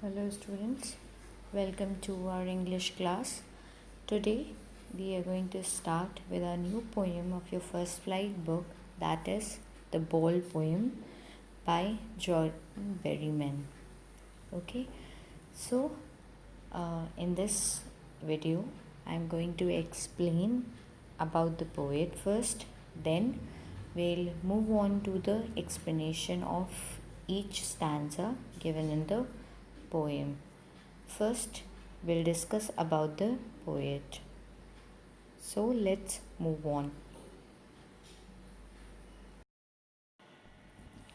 Hello students, welcome to our English class. Today we are going to start with a new poem of your first flight book, that is The Ball Poem by John Berryman. Okay, so in this video I am going to explain about the poet first, then we'll move on to the explanation of each stanza given in the poem. First, we'll discuss about the poet. So let's move on.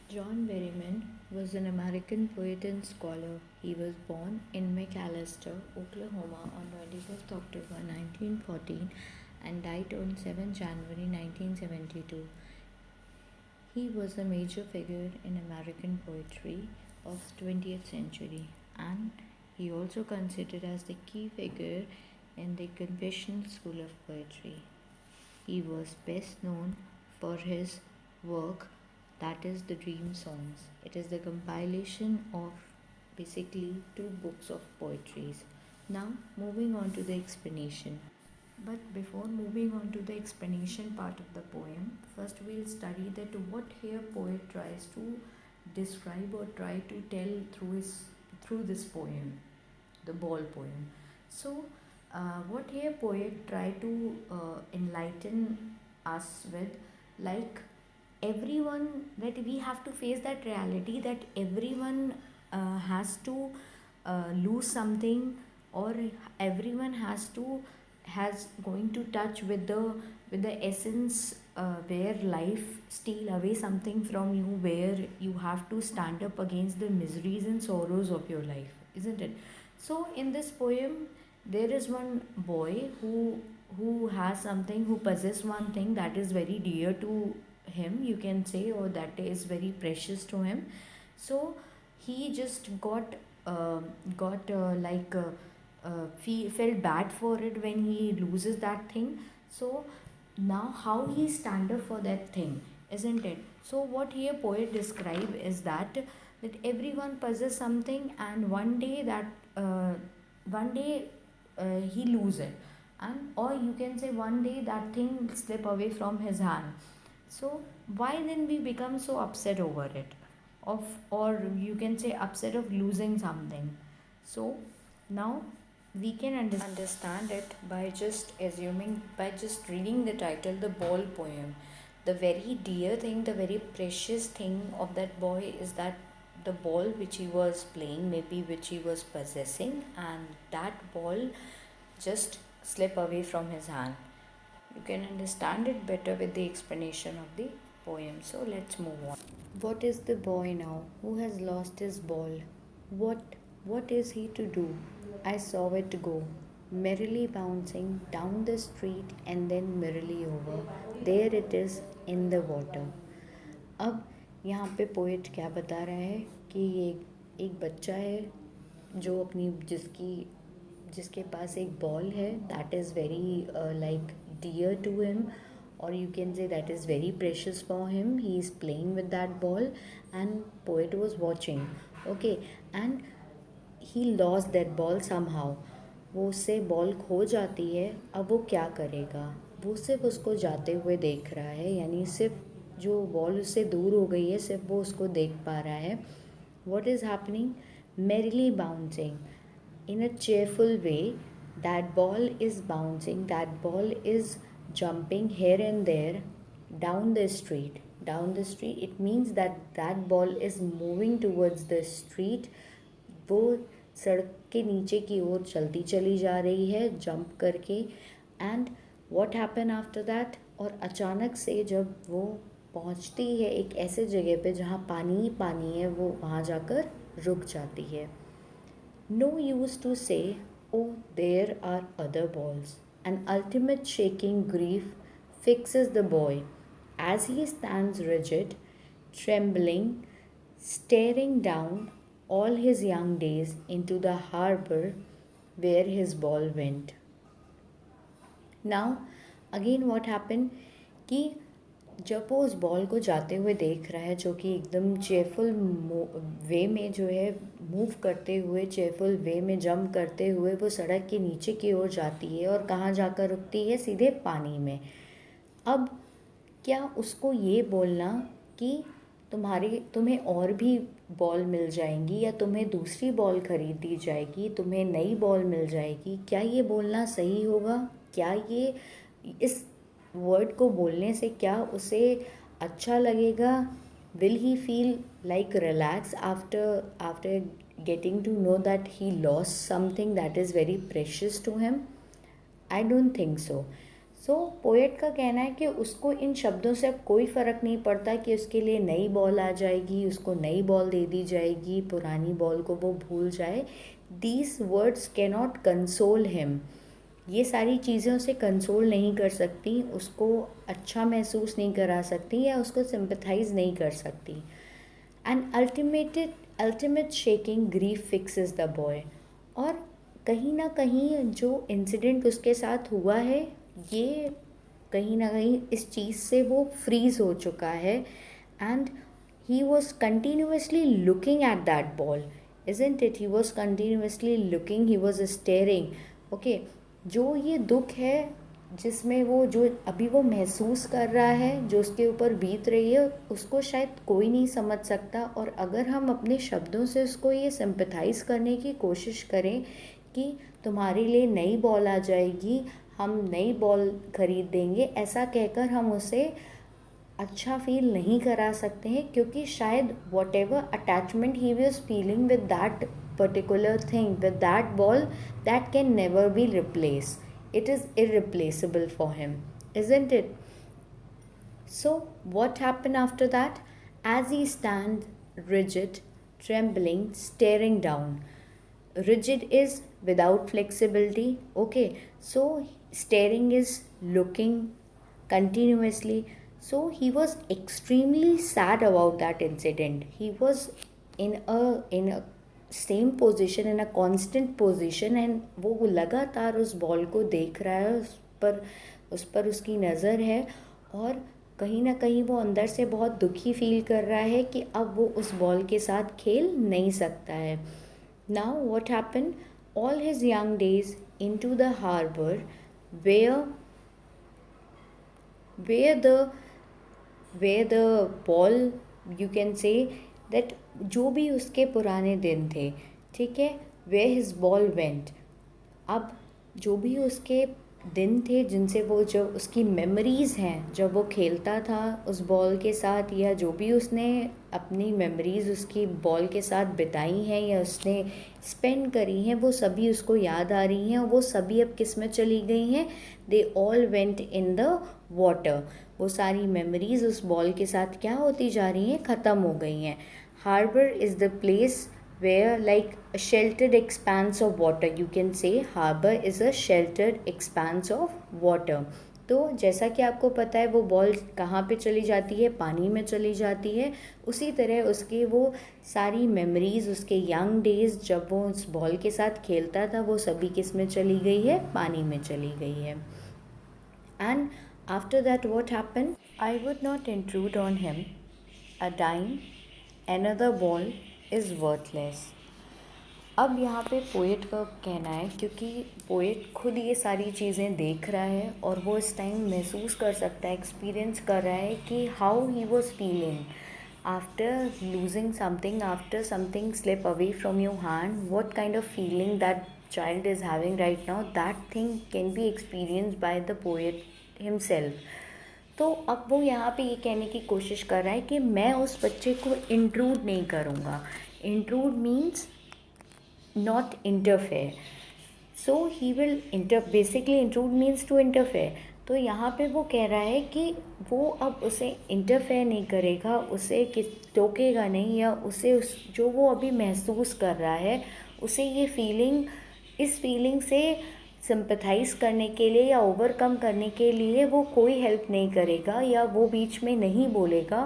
John Berryman was an American poet and scholar. He was born in McAlester, Oklahoma on 21st October 1914 and died on 7 January 1972. He was a major figure in American poetry of 20th century, and he also considered as the key figure in the conventional school of poetry. He was best known for his work, that is the Dream Songs. It is the compilation of basically 2 books of poetries. Now moving on to the explanation. But before moving on to the explanation part of the poem, first we'll study that what here poet tries to describe or try to tell through this poem, the Ball Poem. So, what here poet try to enlighten us with, like everyone, that we have to face that reality that everyone has to lose something, or everyone has going to touch with the essence, where life steal away something from you, where you have to stand up against the miseries and sorrows of your life, isn't it? So in this poem there is one boy who has something, who possesses one thing that is very dear to him, you can say, or that is very precious to him. So he just got felt bad for it when he loses that thing. So now how he stand up for that thing, isn't it? So what here poet describe is that everyone possess something, and one day he lose it, and or you can say one day that thing slip away from his hand. So why then we become so upset over it, of, or you can say upset of losing something? So now we can understand it by just assuming, by just reading the title, The Ball Poem. The very dear thing, the very precious thing of that boy is that the ball which he was playing, maybe which he was possessing, and that ball just slip away from his hand. You can understand it better with the explanation of the poem. So let's move on. What is the boy now who has lost his ball? What is he to do? I saw it go, merrily bouncing down the street and then merrily over. There it is in the water. अब यहाँ पे poet क्या बता रहा है कि ये एक बच्चा है जो अपनी जिसके पास एक बॉल है, that is very like dear to him, or you can say that is very precious for him. He is playing with that ball and poet was watching. Okay, and he lost that ball somehow. वो उससे ball खो जाती है. अब वो क्या करेगा? वो सिर्फ उसको जाते हुए देख रहा है, यानी सिर्फ जो बॉल उससे दूर हो गई है सिर्फ वो उसको देख पा रहा है. What is happening? Merrily bouncing in a cheerful way. That ball is bouncing, that ball is jumping here and there down the street. Down the street, it means that ball is moving towards the street. वो सड़क के नीचे की ओर चलती चली जा रही है जंप करके. And what happen after that? और अचानक से जब वो पहुंचती है एक ऐसे जगह पे जहाँ पानी ही पानी है, वो वहाँ जाकर रुक जाती है. No use to say, oh, there are other balls. An ultimate shaking grief fixes the boy as he stands rigid, trembling, staring down all his young days into the harbor where his ball went. Now, again, what happened? कि जब वो उस ball को जाते हुए देख रहा है, जो कि एकदम चेयरफुल वे में जो है मूव करते हुए, चेयरफुल वे में जंप करते हुए वो सड़क के नीचे की ओर जाती है और कहाँ जाकर रुकती है, सीधे पानी में। अब क्या उसको ये बोलना कि तुम्हें और भी बॉल मिल जाएंगी या तुम्हें दूसरी बॉल खरीद दी जाएगी, तुम्हें नई बॉल मिल जाएगी, क्या ये बोलना सही होगा? क्या ये इस वर्ड को बोलने से क्या उसे अच्छा लगेगा? Will he feel like relax after getting to know that he lost something that is very precious to him? I don't think so. So poet का कहना है कि उसको इन शब्दों से अब कोई फ़र्क नहीं पड़ता कि उसके लिए नई बॉल आ जाएगी, उसको नई बॉल दे दी जाएगी, पुरानी बॉल को वो भूल जाए। These words cannot console him. ये सारी चीज़ें उसे कंसोल नहीं कर सकती, उसको अच्छा महसूस नहीं करा सकती या उसको सिंपथाइज नहीं कर सकती। And ultimate shaking grief fixes the boy. और कहीं ना कहीं जो इंसिडेंट उसके साथ हुआ है, ये कहीं ना कहीं इस चीज़ से वो फ्रीज़ हो चुका है। And he was continuously looking at that ball, isn't it? He was continuously looking, he was staring. Okay, जो ये दुख है जिसमें वो जो अभी वो महसूस कर रहा है, जो उसके ऊपर बीत रही है, उसको शायद कोई नहीं समझ सकता। और अगर हम अपने शब्दों से उसको ये सिंपथाइज़ करने की कोशिश करें कि तुम्हारे लिए नई बॉल आ जाएगी, हम नई बॉल खरीद देंगे, ऐसा कहकर हम उसे अच्छा फील नहीं करा सकते हैं, क्योंकि शायद what ever attachment he was feeling with that particular thing, with that ball, that can never be replace. It is irreplaceable for him, isn't it? So what happened after that? As he stands rigid, trembling, staring down. Rigid is without flexibility. Okay, so staring is looking continuously. So he was extremely sad about that incident. He was in a same position, in a constant position, and वो लगातार उस ball को देख रहा है, उस पर उसकी नज़र है, और कहीं ना कहीं वो अंदर से बहुत दुखी फील कर रहा है कि अब वो उस बॉल के साथ खेल नहीं सकता है. Now what happen? All his young days into the harbour where the ball, you can say that, जो भी उसके पुराने दिन थे, ठीक है, where his ball went. अब जो भी उसके दिन थे जिनसे वो, जो उसकी मेमोरीज़ हैं जब वो खेलता था उस बॉल के साथ, या जो भी उसने अपनी मेमोरीज़ उसकी बॉल के साथ बिताई हैं या उसने स्पेंड करी हैं, वो सभी उसको याद आ रही हैं, और वो सभी अब किस में चली गई हैं? They all went in the water. वो सारी मेमोरीज़ उस बॉल के साथ क्या होती जा रही हैं? ख़त्म हो गई हैं. Harbor is the place where, like a sheltered expanse of water, you can say harbor is a sheltered expanse of water. तो जैसा कि आपको पता है वो बॉल कहाँ पे चली जाती है? पानी में चली जाती है. उसी तरह उसके वो सारी मेमोरीज़, उसके यंग डेज जब वो उस बॉल के साथ खेलता था, वो सभी किस में चली गई है? पानी में चली गई है. And after that what happen? I would not intrude on him a dime, another ball is worthless. अब यहाँ पे पोएट का कहना है, क्योंकि पोएट खुद ये सारी चीज़ें देख रहा है और वो इस टाइम महसूस कर सकता है, एक्सपीरियंस कर रहा है कि how he was feeling after losing something, after something slip away from your hand, what kind of feeling that child is having right now, that thing can be experienced by the poet himself. तो अब वो यहाँ पे ये कहने की कोशिश कर रहा है कि मैं उस बच्चे को इंट्रूड नहीं करूँगा. Intrude means not interfere. So he will basically intrude means to interfere. तो यहाँ पे वो कह रहा है कि वो अब उसे इंटरफेयर नहीं करेगा, उसे टोकेगा नहीं, या उसे जो वो अभी महसूस कर रहा है, उसे ये फीलिंग, इस फीलिंग से सिंपथाइज़ करने के लिए या ओवरकम करने के लिए वो कोई हेल्प नहीं करेगा, या वो बीच में नहीं बोलेगा.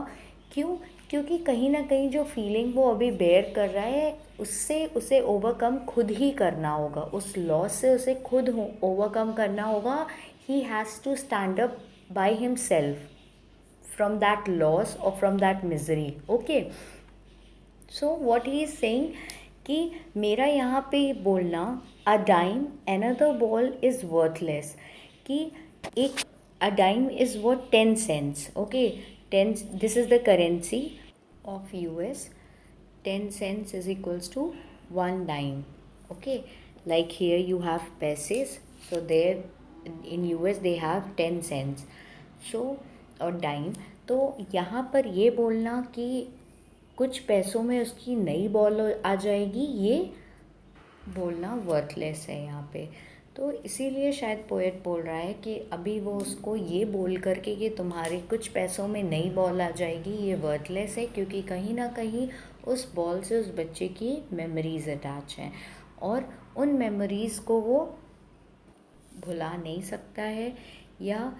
क्यों? क्योंकि कहीं ना कहीं जो फीलिंग वो अभी बेयर कर रहा है, उससे उसे ओवरकम खुद ही करना होगा. उस लॉस से उसे खुद ओवरकम करना होगा. He has to stand up by himself from that loss or from that misery. Okay, so what he is saying कि मेरा यहाँ पे बोलना a dime another ball is worthless, कि एक a dime is what 10 cents. Okay, 10, this is the currency of US. 10 cents is equals to 1 dime. Okay, like here you have pesos, so there in US they have 10 cents, so और dime. तो यहाँ पर ये बोलना कि कुछ पैसों में उसकी नई बॉल आ जाएगी, ये बोलना वर्थलेस है यहाँ पे. तो इसीलिए शायद पोएट बोल रहा है कि अभी वो उसको ये बोल करके कि तुम्हारे कुछ पैसों में नई बॉल आ जाएगी, ये वर्थलेस है, क्योंकि कहीं ना कहीं उस बॉल से उस बच्चे की मेमोरीज़ अटैच हैं और उन मेमोरीज़ को वो भुला नहीं सकता है या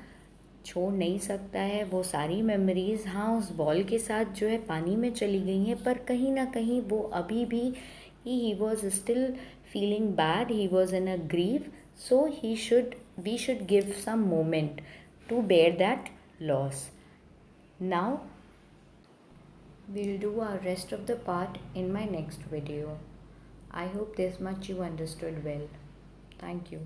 छोड़ नहीं सकता है. वो सारी मेमोरीज़ हाँ उस बॉल के साथ जो है पानी में चली गई हैं, पर कहीं ना कहीं वो अभी भी he was still feeling bad, he was in a grief, so we should give some moment to bear that loss. Now we'll do our rest of the part in my next video. I hope this much you understood well. Thank you.